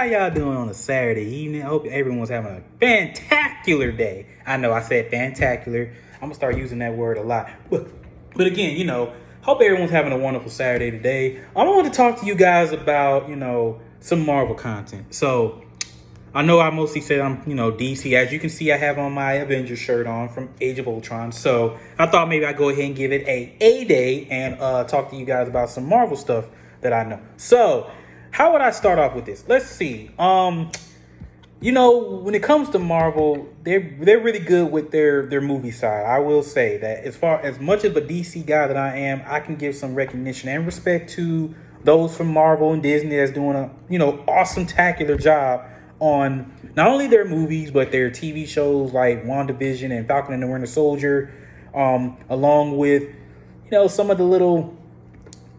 how y'all doing on a Saturday evening? I hope everyone's having a fantacular day. I know I said fantacular. I'm gonna start using that word a lot. But again, hope everyone's having a wonderful Saturday today. I want to talk to you guys about, some Marvel content. So I know I mostly said I'm, DC. As you can see, I have on my Avengers shirt on from Age of Ultron. So I thought maybe I'd go ahead and give it a day and talk to you guys about some Marvel stuff that I know. So how would I start off with this? Let's see. When it comes to Marvel, they're really good with their movie side. I will say that as much of a DC guy that I am, I can give some recognition and respect to those from Marvel and Disney that's doing a awesome tacular job on not only their movies but their TV shows like WandaVision and Falcon and the Winter Soldier, along with some of the little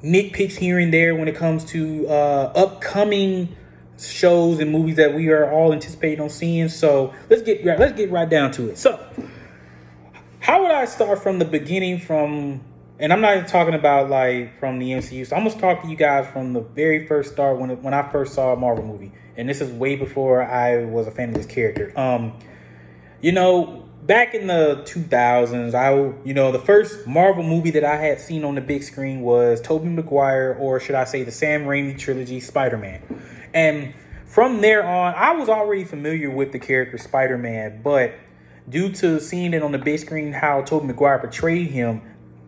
nitpicks here and there when it comes to upcoming shows and movies that we are all anticipating on seeing. So let's get right down to it. So how would I start from the beginning and I'm not even talking about like from the MCU. So I'm gonna talk to you guys from the very first start when I first saw a Marvel movie. And this is way before I was a fan of this character. Back in the 2000s, the first Marvel movie that I had seen on the big screen was Tobey Maguire, or should I say the Sam Raimi trilogy, Spider-Man. And from there on, I was already familiar with the character Spider-Man, but due to seeing it on the big screen, how Tobey Maguire portrayed him,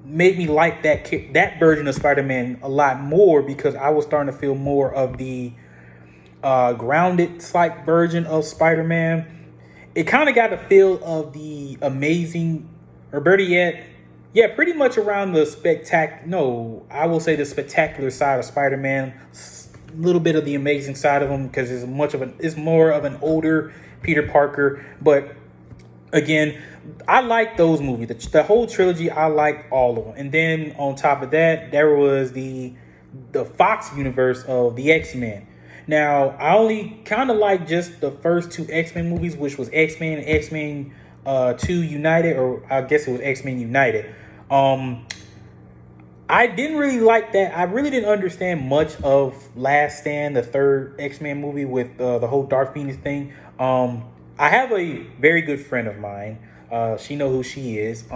made me like that version of Spider-Man a lot more, because I was starting to feel more of the grounded slight version of Spider-Man. It kind of got a feel of the amazing, or better yet, pretty much around the spectacular side of Spider-Man. A little bit of the amazing side of him, because it's more of an older Peter Parker. But again, I like those movies. The whole trilogy, I liked all of them. And then on top of that, there was the Fox universe of the X-Men. Now, I only kind of like just the first two X-Men movies, which was X-Men and X-Men 2 United, or I guess it was X-Men United. I didn't really like that. I really didn't understand much of Last Stand, the third X-Men movie with the whole Dark Phoenix thing. I have a very good friend of mine. She know who she is.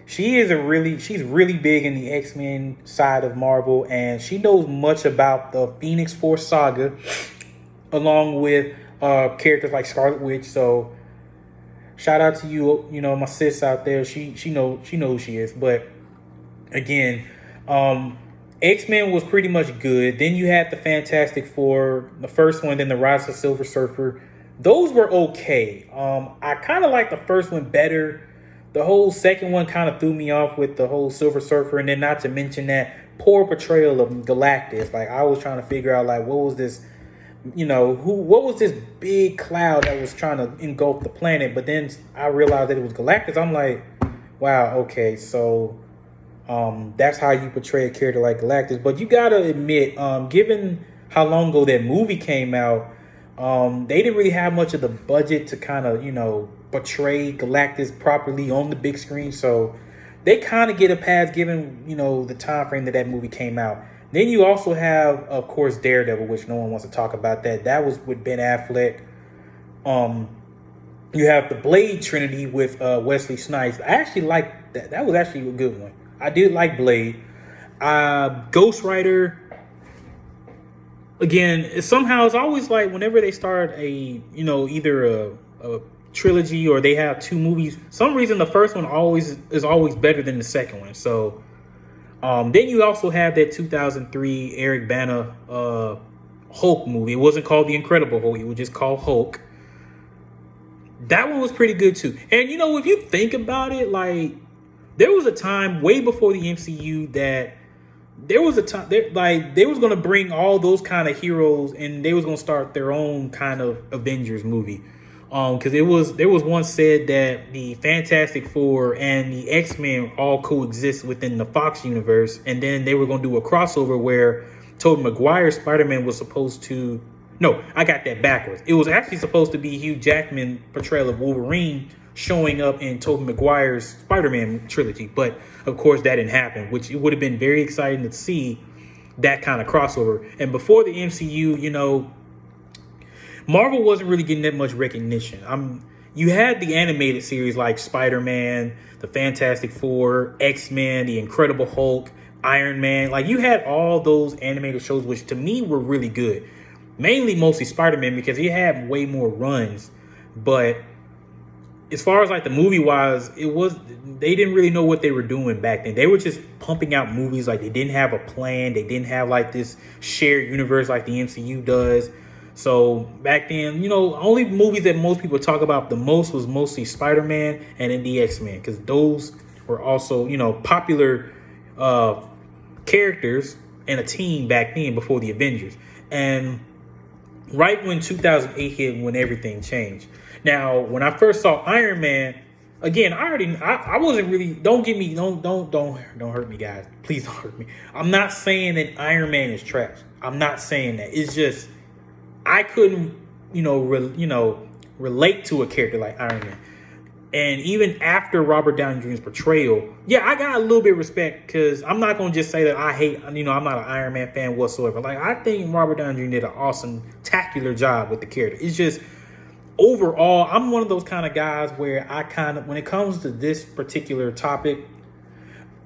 She's really big in the X-Men side of Marvel, and she knows much about the Phoenix Force saga, along with characters like Scarlet Witch. So shout out to you, my sis out there. She know who she is. But again, X-Men was pretty much good. Then you had the Fantastic Four, the first one, then the Rise of Silver Surfer. Those were okay. I kind of like the first one better. The whole second one kind of threw me off with the whole Silver Surfer, and then not to mention that poor portrayal of Galactus. Like, I was trying to figure out, like, what was this, what was this big cloud that was trying to engulf the planet? But then I realized that it was Galactus. I'm like, wow, okay, so that's how you portray a character like Galactus. But you gotta admit, given how long ago that movie came out, they didn't really have much of the budget to kind of, portray Galactus properly on the big screen. So they kind of get a pass given, the time frame that movie came out. Then you also have, of course, Daredevil, which no one wants to talk about that. That was with Ben Affleck. You have the Blade Trinity with Wesley Snipes. I actually like that. That was actually a good one. I did like Blade. Ghost Rider. Again, somehow it's always like whenever they start either a trilogy or they have two movies, some reason the first one is always better than the second one. So then you also have that 2003 Eric Bana Hulk movie. It wasn't called The Incredible Hulk, it was just called Hulk. That one was pretty good too. And if you think about it, like, there was a time way before the MCU that there was a time they was going to bring all those kind of heroes, and they was going to start their own kind of Avengers movie. Because there was once said that the Fantastic Four and the X-Men all coexist within the Fox universe, and then they were going to do a crossover where Tobey Maguire's Spider-Man was supposed to... No, I got that backwards. It was actually supposed to be Hugh Jackman portrayal of Wolverine showing up in Tobey Maguire's Spider-Man trilogy. But, of course, that didn't happen, which it would have been very exciting to see that kind of crossover. And before the MCU, Marvel wasn't really getting that much recognition. You had the animated series like Spider-Man, the Fantastic Four, X-Men, the Incredible Hulk, Iron Man. Like you had all those animated shows, which to me were really good. Mainly, mostly Spider-Man because he had way more runs. But as far as like the movie wise, they didn't really know what they were doing back then. They were just pumping out movies like they didn't have a plan. They didn't have like this shared universe like the MCU does. So back then, only movies that most people talk about the most was mostly Spider-Man and then the X-Men because those were also, popular characters and a team back then before the Avengers. And right when 2008 hit, when everything changed. Now, when I first saw Iron Man, again, I wasn't really. Don't hurt me, guys. Please don't hurt me. I'm not saying that Iron Man is trash. I'm not saying that. It's just I couldn't, relate to a character like Iron Man. And even after Robert Downey Jr.'s portrayal, yeah, I got a little bit of respect because I'm not going to just say that I hate, I'm not an Iron Man fan whatsoever. Like, I think Robert Downey Jr. did an awesome, tacular job with the character. It's just, overall, I'm one of those kind of guys where when it comes to this particular topic,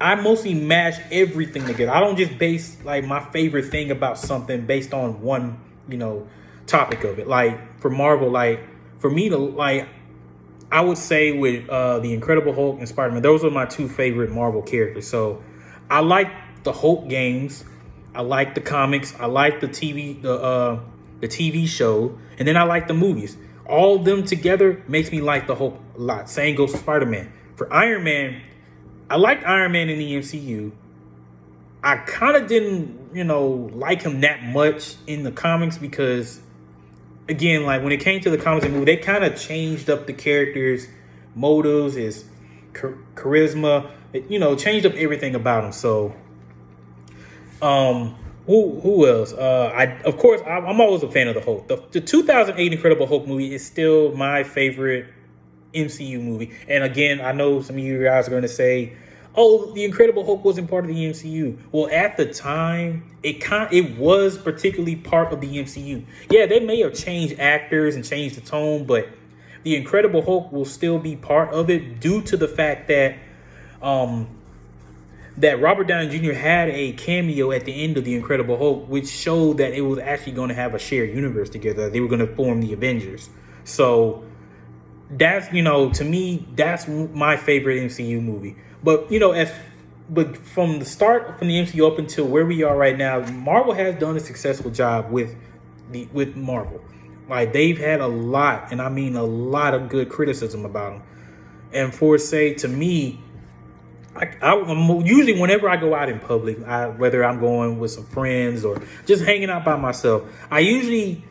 I mostly mash everything together. I don't just base, like, my favorite thing about something based on one, topic of it. Like, for Marvel, like, for me to, like, I would say with the Incredible Hulk and Spider-Man, those are my two favorite Marvel characters. So I like the Hulk games, I like the comics, I like the TV show, and then I like the movies. All of them together makes me like the Hulk a lot. Same goes for Spider-Man. For Iron Man, I liked Iron Man in the MCU. I kind of didn't, like him that much in the comics because, again, like when it came to the comics and movie, they kind of changed up the character's motives, his charisma, changed up everything about him. So, who else? I'm always a fan of the Hulk. The 2008 Incredible Hulk movie is still my favorite MCU movie. And again, I know some of you guys are going to say, "Oh, the Incredible Hulk wasn't part of the MCU." Well, at the time, it was particularly part of the MCU. Yeah, they may have changed actors and changed the tone, but the Incredible Hulk will still be part of it due to the fact that that Robert Downey Jr. had a cameo at the end of the Incredible Hulk, which showed that it was actually going to have a shared universe together. They were going to form the Avengers. So that's, to me, that's my favorite MCU movie. But, but from the start, from the MCU up until where we are right now, Marvel has done a successful job with Marvel. Like, they've had a lot, and I mean a lot of good criticism about them. And to me, I'm usually, whenever I go out in public, whether I'm going with some friends or just hanging out by myself, I usually,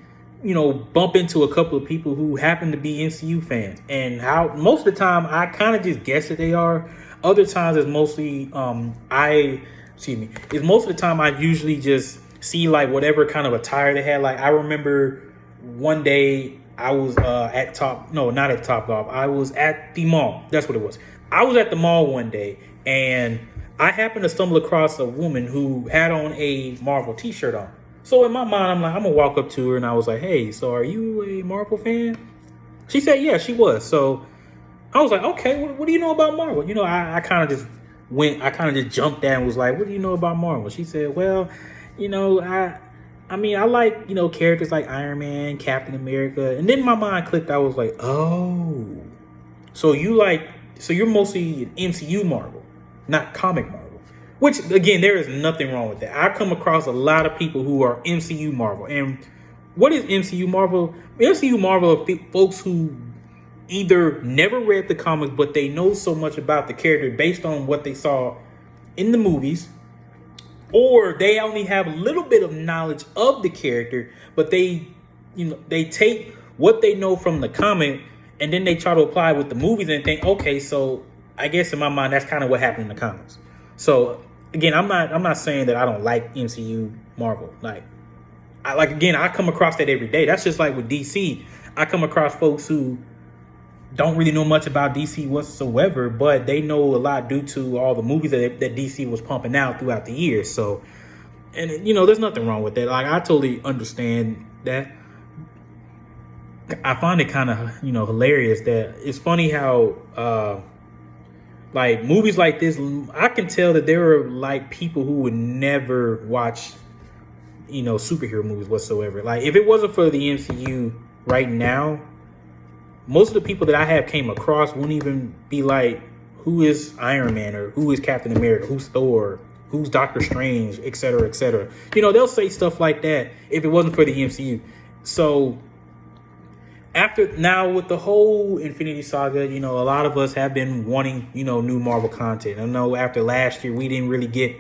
bump into a couple of people who happen to be MCU fans. And most of the time, I kind of just guess that they are. Other times, it's mostly, it's most of the time I usually just see like whatever kind of attire they had. Like I remember one day I was not at Topgolf. I was at the mall. That's what it was. I was at the mall one day and I happened to stumble across a woman who had on a Marvel t-shirt on. So in my mind, I'm like, I'm gonna walk up to her and I was like, "Hey, so are you a Marvel fan?" She said, yeah, she was. So I was like, okay, what do you know about Marvel? I kind of just jumped down and was like, "What do you know about Marvel?" She said, "Well, I like, characters like Iron Man, Captain America." And then my mind clicked. I was like, oh, so you're mostly an MCU Marvel, not comic Marvel. Which, again, there is nothing wrong with that. I come across a lot of people who are MCU Marvel. And what is MCU Marvel? MCU Marvel are folks who either never read the comics, but they know so much about the character based on what they saw in the movies, or they only have a little bit of knowledge of the character, but they take what they know from the comic and then they try to apply it with the movies and think, okay, so I guess in my mind that's kind of what happened in the comics. So again, I'm not saying that I don't like MCU Marvel. I come across that every day. That's just like with DC. I come across folks who don't really know much about DC whatsoever, but they know a lot due to all the movies that DC was pumping out throughout the years. So, and there's nothing wrong with that. Like, I totally understand that. I find it kind of hilarious that it's funny how like movies like this, I can tell that there are like people who would never watch superhero movies whatsoever. Like if it wasn't for the MCU right now, most of the people that I have came across wouldn't even be like, who is Iron Man or who is Captain America, who's Thor, who's Doctor Strange, etc., etc. They'll say stuff like that if it wasn't for the MCU. So after now with the whole Infinity Saga, a lot of us have been wanting, new Marvel content. I know after last year we didn't really get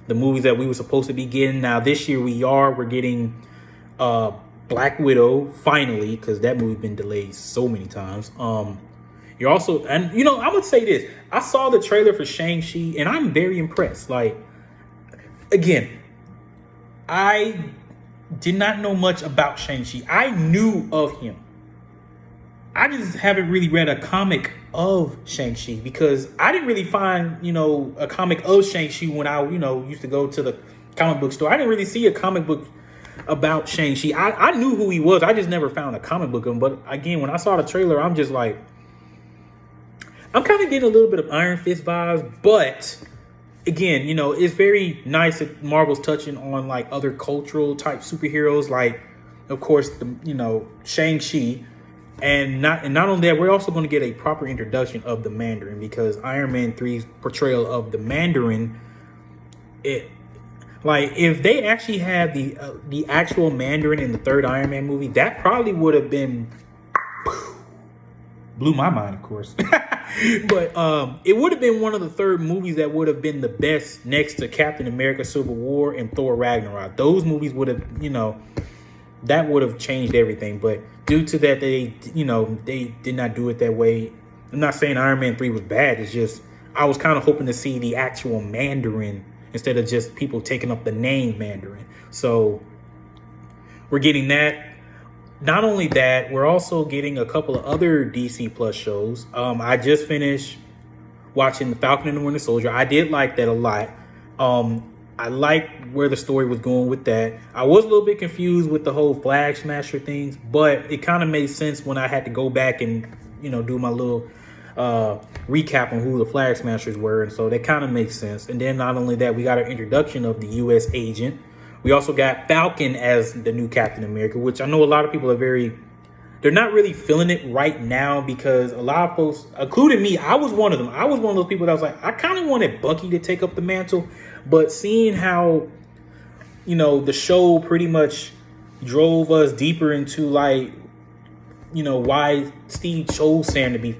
the movies that we were supposed to be getting. Now this year we're getting Black Widow finally, because that movie's been delayed so many times. You're also, and I'm gonna say this. I saw the trailer for Shang-Chi and I'm very impressed. Like, again, I did not know much about Shang-Chi. I knew of him. I just haven't really read a comic of Shang-Chi because I didn't really find, a comic of Shang-Chi when I, used to go to the comic book store. I didn't really see a comic book about Shang-Chi. I knew who he was. I just never found a comic book of him. But again, when I saw the trailer, I'm just like, I'm kind of getting a little bit of Iron Fist vibes. But again, it's very nice that Marvel's touching on like other cultural type superheroes. Like, of course, Shang-Chi. And not only that, we're also going to get a proper introduction of the Mandarin, because Iron Man 3's portrayal of the Mandarin, if they actually had the actual Mandarin in the third Iron Man movie, that probably would have been blew my mind, of course. But it would have been one of the third movies that would have been the best next to Captain America: Civil War and Thor: Ragnarok. Those movies would have, that would have changed everything. But due to that, they did not do it that way. I'm not saying Iron Man 3 was bad. It's just I was kind of hoping to see the actual Mandarin instead of just people taking up the name Mandarin. So we're getting that. Not only that, we're also getting a couple of other DC Plus shows. I just finished watching The Falcon and the Winter Soldier. I did like that a lot. I liked where the story was going with that. I was a little bit confused with the whole Flag Smasher things, but it kind of made sense when I had to go back and, do my little recap on who the Flag Smashers were. And so that kind of makes sense. And then not only that, we got our introduction of the U.S. agent. We also got Falcon as the new Captain America, which I know a lot of people they're not really feeling it right now, because a lot of folks, including me, I was one of them. I was one of those people that was like, I kind of wanted Bucky to take up the mantle. But seeing how, the show pretty much drove us deeper into like, why Steve chose Sam to be,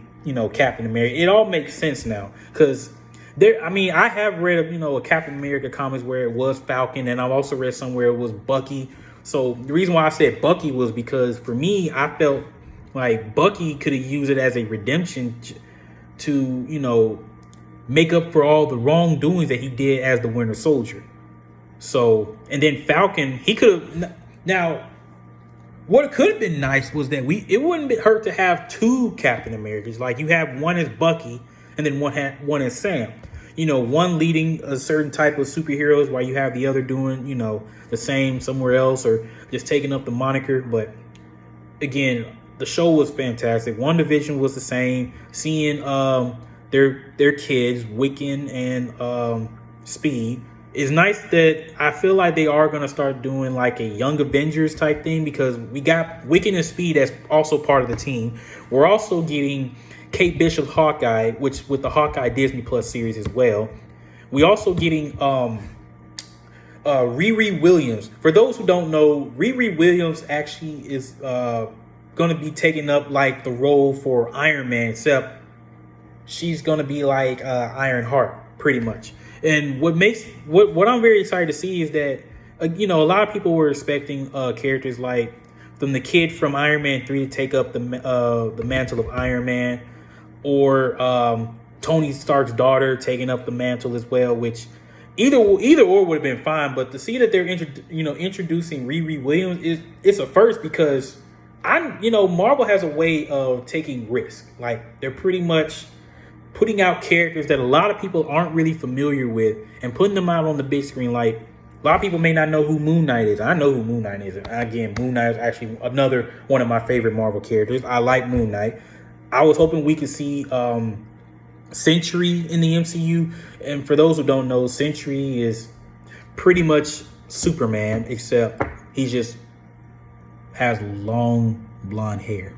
Captain America, it all makes sense now. Because I have read, a Captain America comics where it was Falcon, and I've also read somewhere it was Bucky. So the reason why I said Bucky was because for me, I felt like Bucky could have used it as a redemption to, make up for all the wrongdoings that he did as the Winter Soldier. So, and then Falcon, he could have. Now, what could have been nice was that it wouldn't hurt to have two Captain Americas. Like you have one as Bucky, and then one as Sam. One leading a certain type of superheroes, while you have the other doing, the same somewhere else, or just taking up the moniker. But again, the show was fantastic. WandaVision was the same. Seeing their kids, Wiccan and Speed, is nice. That I feel like they are going to start doing like a Young Avengers type thing, because we got Wiccan and Speed as also part of the team. We're also getting Kate Bishop's Hawkeye, which with the Hawkeye Disney Plus series as well. We also getting Riri Williams. For those who don't know, Riri Williams actually is going to be taking up like the role for Iron Man, except she's going to be like Iron Heart, pretty much. And what I'm very excited to see is that, a lot of people were expecting characters like the kid from Iron Man 3 to take up the mantle of Iron Man, or Tony Stark's daughter taking up the mantle as well, which either or would have been fine. But to see that they're introducing Riri Williams it's a first, because Marvel has a way of taking risks. Like they're pretty much putting out characters that a lot of people aren't really familiar with and putting them out on the big screen. Like A lot of people may not know who Moon Knight is. I know who Moon Knight is. And again, Moon Knight is actually another one of my favorite Marvel characters. I like Moon Knight. I was hoping we could see Sentry in the MCU. And for those who don't know, Sentry is pretty much Superman, except he just has long blonde hair.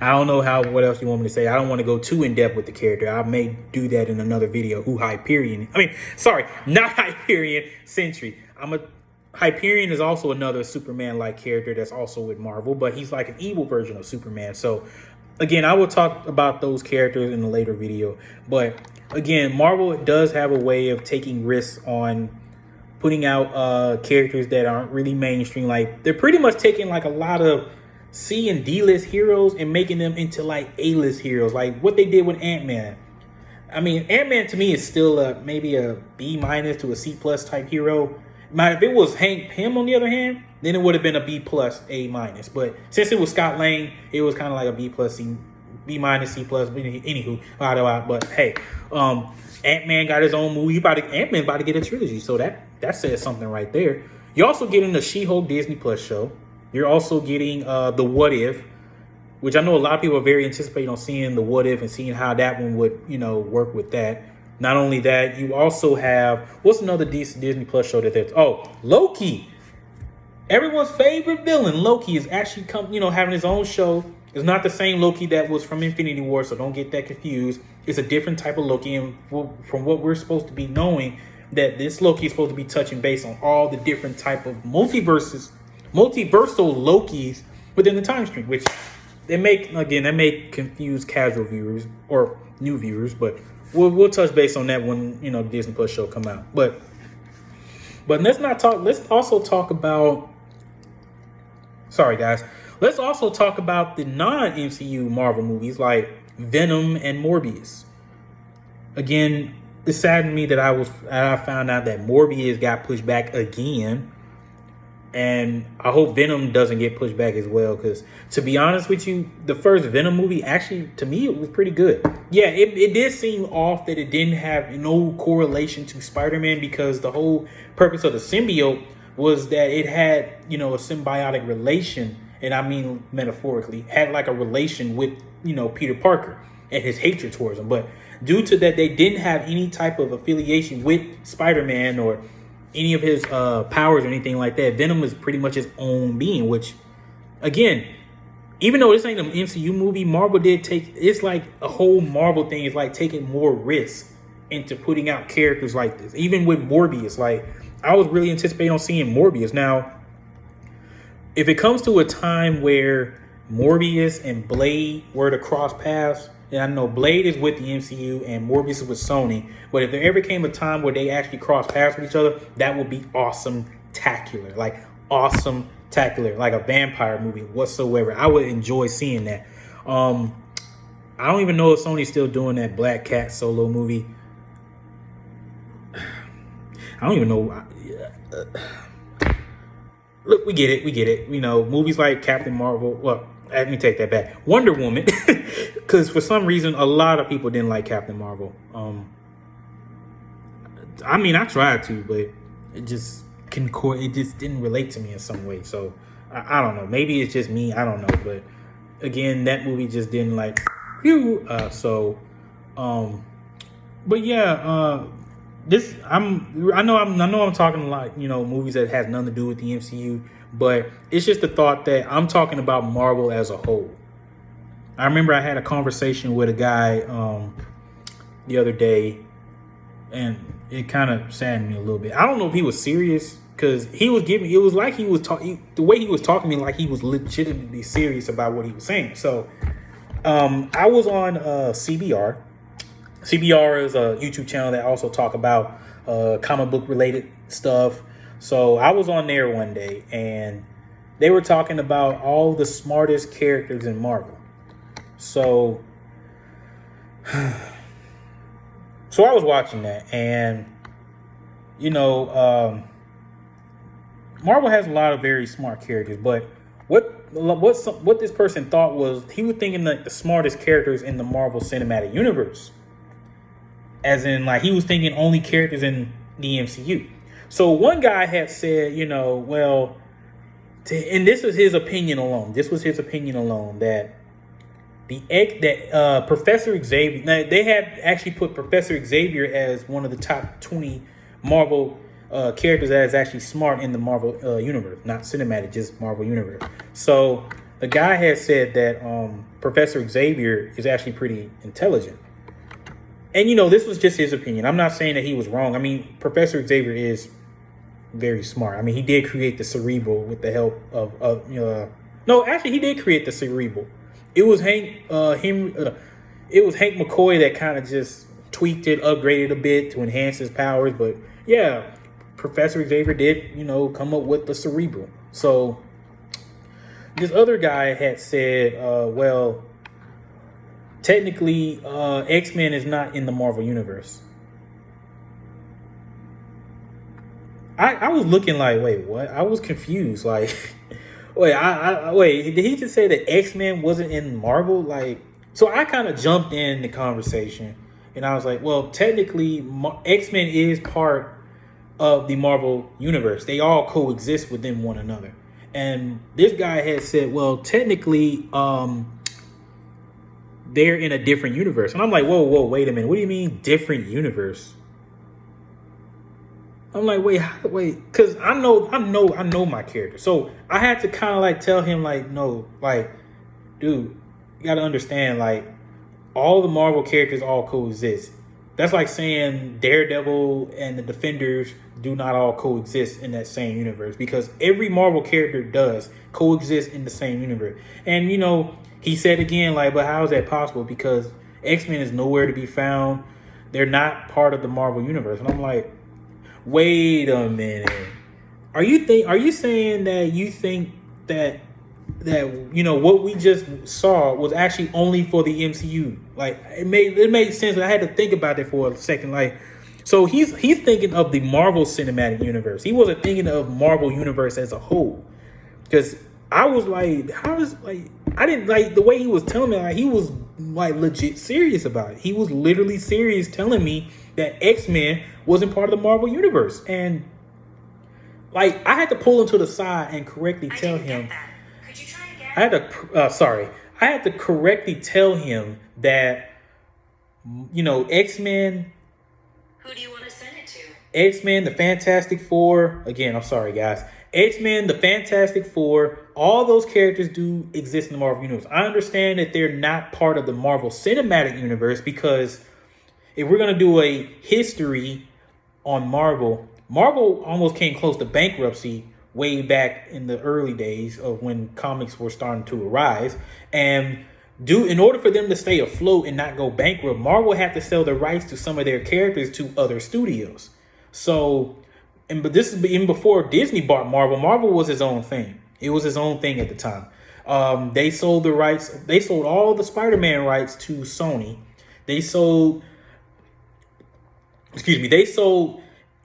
I don't know what else you want me to say. I don't want to go too in depth with the character. I may do that in another video. Who Hyperion? Sorry, not Hyperion. Sentry. Hyperion is also another Superman-like character that's also with Marvel, but he's like an evil version of Superman. So, again, I will talk about those characters in a later video. But again, Marvel does have a way of taking risks on putting out characters that aren't really mainstream. Like, they're pretty much taking like a lot of C and D list heroes and making them into like A-list heroes, like what they did with Ant-Man. Ant-Man to me is still maybe a B- to a C+ type hero. If it was Hank Pym on the other hand, then it would have been a B+, A-. But since it was Scott Lang, it was kind of like a B+, C, B-, C+. Anywho, but hey, Ant-Man got his own movie. Ant-Man about to get a trilogy, so that says something right there. You're also getting the She-Hulk Disney Plus show. You're also getting the What If, which I know a lot of people are very anticipating on seeing the What If and seeing how that one would, work with that. Not only that, you also have, what's another Disney Plus show that there's? Oh, Loki. Everyone's favorite villain, Loki, is actually having his own show. It's not the same Loki that was from Infinity War, so don't get that confused. It's a different type of Loki, and from what we're supposed to be knowing, that this Loki is supposed to be touching base on all the different type of multiversal Lokis within the time stream, which that may confuse casual viewers or new viewers, but we'll touch base on that when Disney Plus show come out. But let's also talk about the non-MCU Marvel movies like Venom and Morbius. Again, it saddened me that I found out that Morbius got pushed back again. And I hope Venom doesn't get pushed back as well, because to be honest with you, the first Venom movie, actually, to me, it was pretty good. Yeah, it did seem off that it didn't have no correlation to Spider-Man, because the whole purpose of the symbiote was that it had, a symbiotic relation, and I mean metaphorically, had like a relation with, Peter Parker and his hatred towards him. But due to that, they didn't have any type of affiliation with Spider-Man or any of his powers or anything like that. Venom is pretty much his own being, which, again, even though this ain't an MCU movie, Marvel it's like a whole Marvel thing is like taking more risks into putting out characters like this. Even with Morbius, like, I was really anticipating on seeing Morbius. Now, if it comes to a time where Morbius and Blade were to cross paths, and I know Blade is with the MCU and Morbius is with Sony, but if there ever came a time where they actually cross paths with each other, that would be awesome-tacular. Like a vampire movie whatsoever. I would enjoy seeing that. I don't even know if Sony's still doing that Black Cat solo movie. I don't even know. Look, we get it. Movies like Captain Marvel. Well, let me take that back. Wonder Woman, because for some reason a lot of people didn't like Captain Marvel. I tried to, but it just didn't relate to me in some way. So I don't know. Maybe it's just me. I don't know. But again, that movie just didn't like. But yeah. I know I'm talking a lot, movies that has nothing to do with the MCU, but it's just the thought that I'm talking about Marvel as a whole. I remember I had a conversation with a guy the other day, and it kind of saddened me a little bit. I don't know if he was serious, because the way he was talking to me, like he was legitimately serious about what he was saying. So I was on CBR. CBR is a YouTube channel that also talk about comic book related stuff. So I was on there one day, and they were talking about all the smartest characters in Marvel. So I was watching that, and Marvel has a lot of very smart characters, but what this person thought was, he was thinking that the smartest characters in the Marvel Cinematic Universe. As in, like, he was thinking only characters in the MCU. So one guy had said, well, and this is his opinion alone. This was his opinion alone that Professor Xavier. Now, they had actually put Professor Xavier as one of the top 20 Marvel characters that is actually smart in the Marvel universe, not cinematic, just Marvel universe. So the guy had said that Professor Xavier is actually pretty intelligent. And this was just his opinion. I'm not saying that he was wrong. I mean, Professor Xavier is very smart. I mean, he did create the Cerebral with the help of no, actually, he did create the Cerebral. It was Hank McCoy that kind of just tweaked it, upgraded a bit to enhance his powers. But yeah, Professor Xavier did, come up with the Cerebral. So this other guy had said, well, technically, X-Men is not in the Marvel Universe. I was looking like, wait, what? I was confused. Like, wait, did he just say that X-Men wasn't in Marvel? Like, so I kind of jumped in the conversation, and I was like, well, technically, X-Men is part of the Marvel Universe. They all coexist within one another. And this guy had said, well, technically, they're in a different universe. And I'm like, whoa, wait a minute. What do you mean different universe? I'm like, wait, because I know my character. So I had to kind of like tell him, like, no, like, dude, you got to understand, like, all the Marvel characters all coexist. That's like saying Daredevil and the Defenders do not all coexist in that same universe, because every Marvel character does coexist in the same universe. And, he said again, like, but how is that possible? Because X-Men is nowhere to be found. They're not part of the Marvel universe. And I'm like, wait a minute. Are you saying that you think that what we just saw was actually only for the MCU? Like, it made sense. I had to think about it for a second. Like, so he's thinking of the Marvel Cinematic Universe. He wasn't thinking of Marvel Universe as a whole. Because I was like, I didn't like the way he was telling me. Like, he was like legit serious about it. He was literally serious telling me that X-Men wasn't part of the Marvel Universe. And like, I had to pull him to the side and correctly tell him. Could you try again? I had to correctly tell him that, X-Men. Who do you want to send it to? X-Men, the Fantastic Four. Again, I'm sorry, guys. X-Men, the Fantastic Four, all those characters do exist in the Marvel Universe. I understand that they're not part of the Marvel Cinematic Universe, because if we're going to do a history on Marvel almost came close to bankruptcy way back in the early days of when comics were starting to arise. And in order for them to stay afloat and not go bankrupt, Marvel had to sell the rights to some of their characters to other studios. So, but this is even before Disney bought Marvel. Marvel was his own thing. It was his own thing at the time. They sold the rights. They sold all the Spider-Man rights to Sony. They sold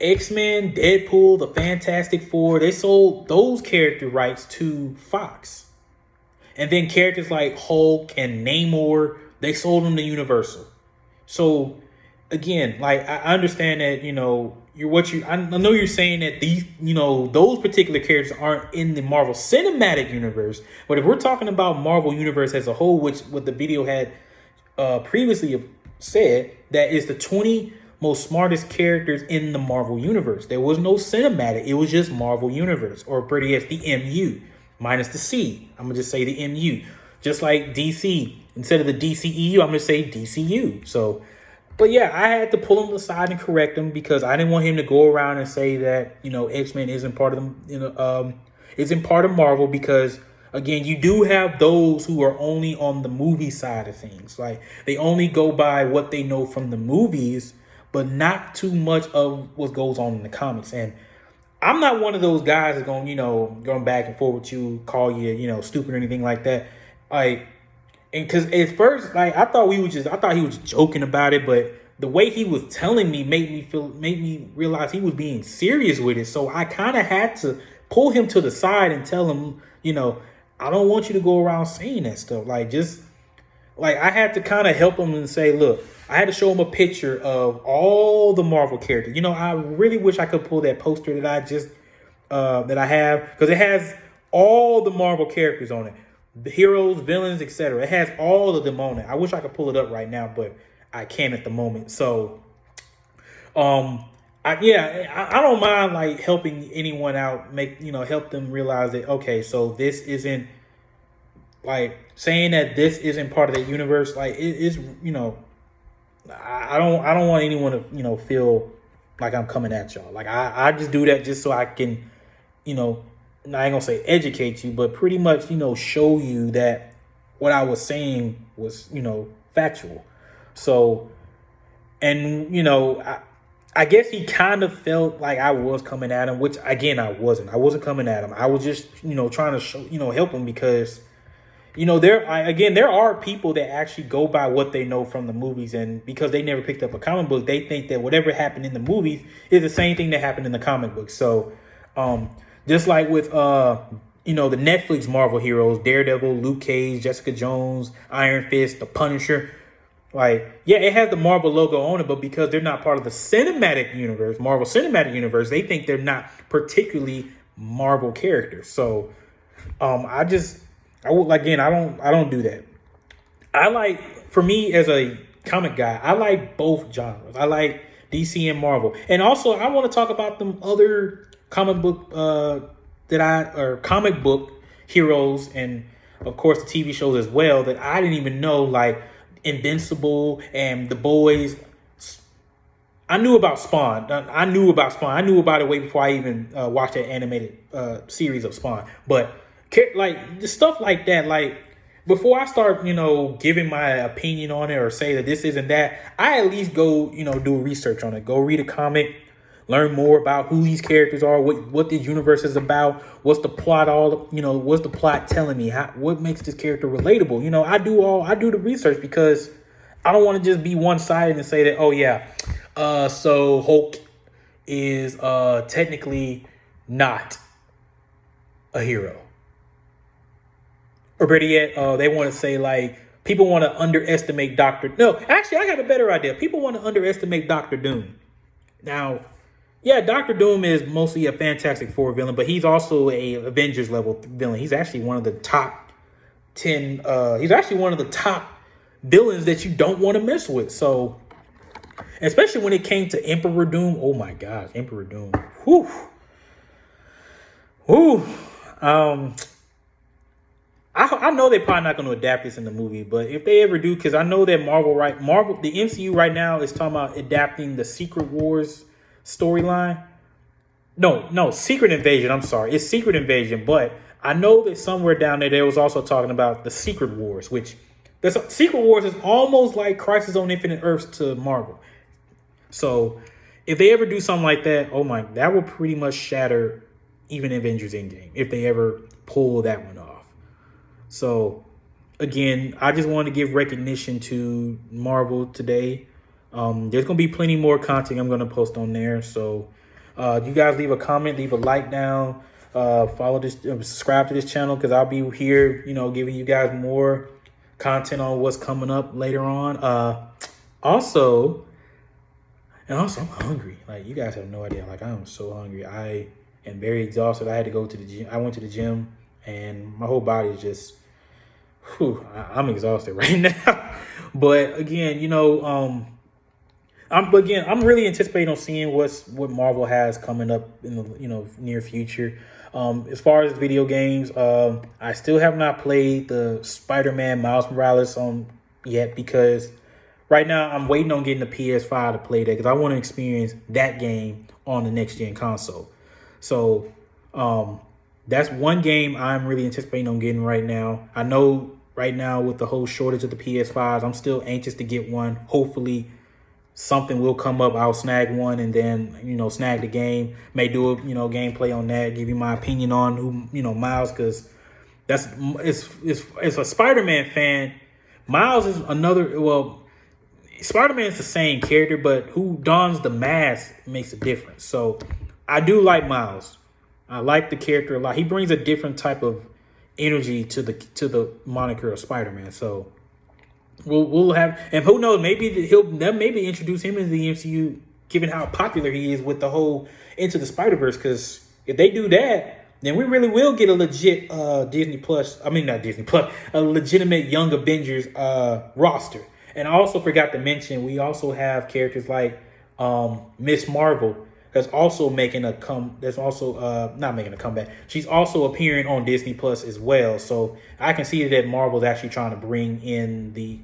X-Men, Deadpool, the Fantastic Four. They sold those character rights to Fox. And then characters like Hulk and Namor, they sold them to Universal. So again, like, I understand that, I know you're saying that these, those particular characters aren't in the Marvel Cinematic Universe. But if we're talking about Marvel Universe as a whole, which what the video had previously said, that is the 20 most smartest characters in the Marvel Universe. There was no cinematic. It was just Marvel Universe, or pretty much the MU, minus the C. I'm going to just say the MU. Just like DC. Instead of the DCEU, I'm going to say DCU. So, but yeah, I had to pull him aside and correct him, because I didn't want him to go around and say that, X-Men isn't part of them, isn't part of Marvel, because again, you do have those who are only on the movie side of things. Like, they only go by what they know from the movies, but not too much of what goes on in the comics. And I'm not one of those guys that's going, going back and forth with you, call you, stupid or anything like that. Like, and because at first, like, I thought he was joking about it, but the way he was telling me made me realize he was being serious with it. So I kind of had to pull him to the side and tell him, I don't want you to go around saying that stuff. Like, just like, I had to kind of help him and say, look, I had to show him a picture of all the Marvel characters. You know, I really wish I could pull that poster that I just that I have, because it has all the Marvel characters on it, the heroes, villains, etc. It has all of them on it. I wish I could pull it up right now, but I can't at the moment. So, I don't mind like helping anyone out, help them realize that okay, so this isn't like saying that this isn't part of the universe. Like it is, I don't want anyone to feel like I'm coming at y'all. Like I just do that just so I can, I ain't gonna say educate you, but pretty much show you that what I was saying was factual. So, and I guess he kind of felt like I was coming at him, which again I wasn't. I wasn't coming at him. I was just trying to show help him, because there are people that actually go by what they know from the movies, and because they never picked up a comic book, they think that whatever happened in the movies is the same thing that happened in the comic book. So, just like with the Netflix Marvel heroes, Daredevil, Luke Cage, Jessica Jones, Iron Fist, The Punisher, like, yeah, it has the Marvel logo on it, but because they're not part of the cinematic universe, Marvel Cinematic Universe, they think they're not particularly Marvel characters. So, I don't do that. For me as a comic guy, I like both genres. I like DC and Marvel. And also I want to talk about them other comic book comic book heroes, and of course the TV shows as well, that I didn't even know, like Invincible and The Boys. I knew about Spawn. I knew about it way before I even watched that animated series of Spawn. But like the stuff like that, like before I start, giving my opinion on it or say that this isn't that, I at least go, do research on it. Go read a comic, learn more about who these characters are, what the universe is about, what's the plot what's the plot telling me, what makes this character relatable. I do the research, because I don't want to just be one-sided and say that, oh yeah, so Hulk is technically not a hero. Or better yet, they want to say like people want to underestimate Doctor. No, actually, I got a better idea. People want to underestimate Doctor Doom. Now, yeah, Doctor Doom is mostly a Fantastic Four villain, but he's also a Avengers level villain. He's actually one of the top 10. He's actually one of the top villains that you don't want to mess with. So, especially when it came to Emperor Doom. Oh my gosh, Emperor Doom. Whew. Whew. I know they're probably not going to adapt this in the movie, but if they ever do, because I know that the MCU right now is talking about adapting the Secret Wars storyline. No, Secret Invasion. I'm sorry, it's Secret Invasion, but I know that somewhere down there, they was also talking about the Secret Wars, which the Secret Wars is almost like Crisis on Infinite Earths to Marvel. So if they ever do something like that, that will pretty much shatter even Avengers Endgame if they ever pull that one off. So, again, I just want to give recognition to Marvel today. There's going to be plenty more content I'm going to post on there. So, you guys leave a comment, leave a like down, follow this, subscribe to this channel, because I'll be here, giving you guys more content on what's coming up later on. Also, I'm hungry. Like, you guys have no idea. Like, I am so hungry. I am very exhausted. I had to go to the gym. I went to the gym, and my whole body is just, I'm exhausted right now. But again, I'm really anticipating on seeing what Marvel has coming up in the near future. As far as video games, I still have not played the Spider-Man Miles Morales yet, because right now I'm waiting on getting the PS5 to play that, because I want to experience that game on the next gen console. So that's one game I'm really anticipating on getting right now. I know right now with the whole shortage of the PS5s, I'm still anxious to get one. Hopefully something will come up. I'll snag one and then, snag the game. May do a, gameplay on that. Give you my opinion on who, Miles, because it's a Spider-Man fan. Miles is Spider-Man is the same character, but who dons the mask makes a difference. So I do like Miles. I like the character a lot. He brings a different type of energy to the moniker of Spider-Man. So We'll have, and who knows, they'll maybe introduce him into the MCU, given how popular he is with the whole Into the Spider Verse. Because if they do that, then we really will get a legit Disney Plus. I mean, not Disney Plus, a legitimate Young Avengers roster. And I also forgot to mention, we also have characters like Miss Marvel that's also making a That's also not making a comeback. She's also appearing on Disney Plus as well. So I can see that Marvel's actually trying to bring in the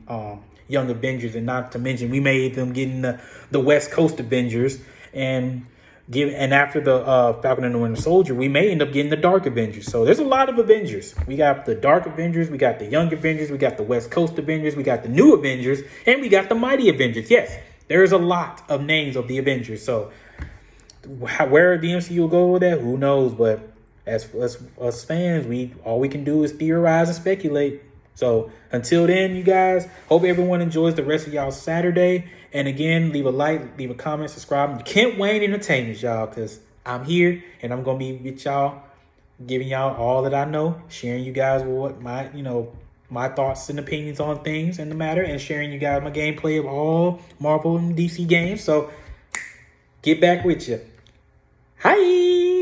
Young Avengers, and not to mention we made them getting the West Coast Avengers, and after the Falcon and the Winter Soldier, we may end up getting the Dark Avengers. So there's a lot of Avengers. We got the Dark Avengers, we got the Young Avengers, we got the West Coast Avengers, we got the New Avengers, and we got the Mighty Avengers. Yes, there's a lot of names of the Avengers. So where the MCU will go with that, who knows? But as us fans, all we can do is theorize and speculate. So until then, you guys, hope everyone enjoys the rest of y'all Saturday. And again, leave a like, leave a comment, subscribe. You can't Wayne Entertainment, y'all, because I'm here and I'm gonna be with y'all, giving y'all all that I know, sharing you guys what my thoughts and opinions on things and the matter, and sharing you guys my gameplay of all Marvel and DC games. So get back with you. Hi.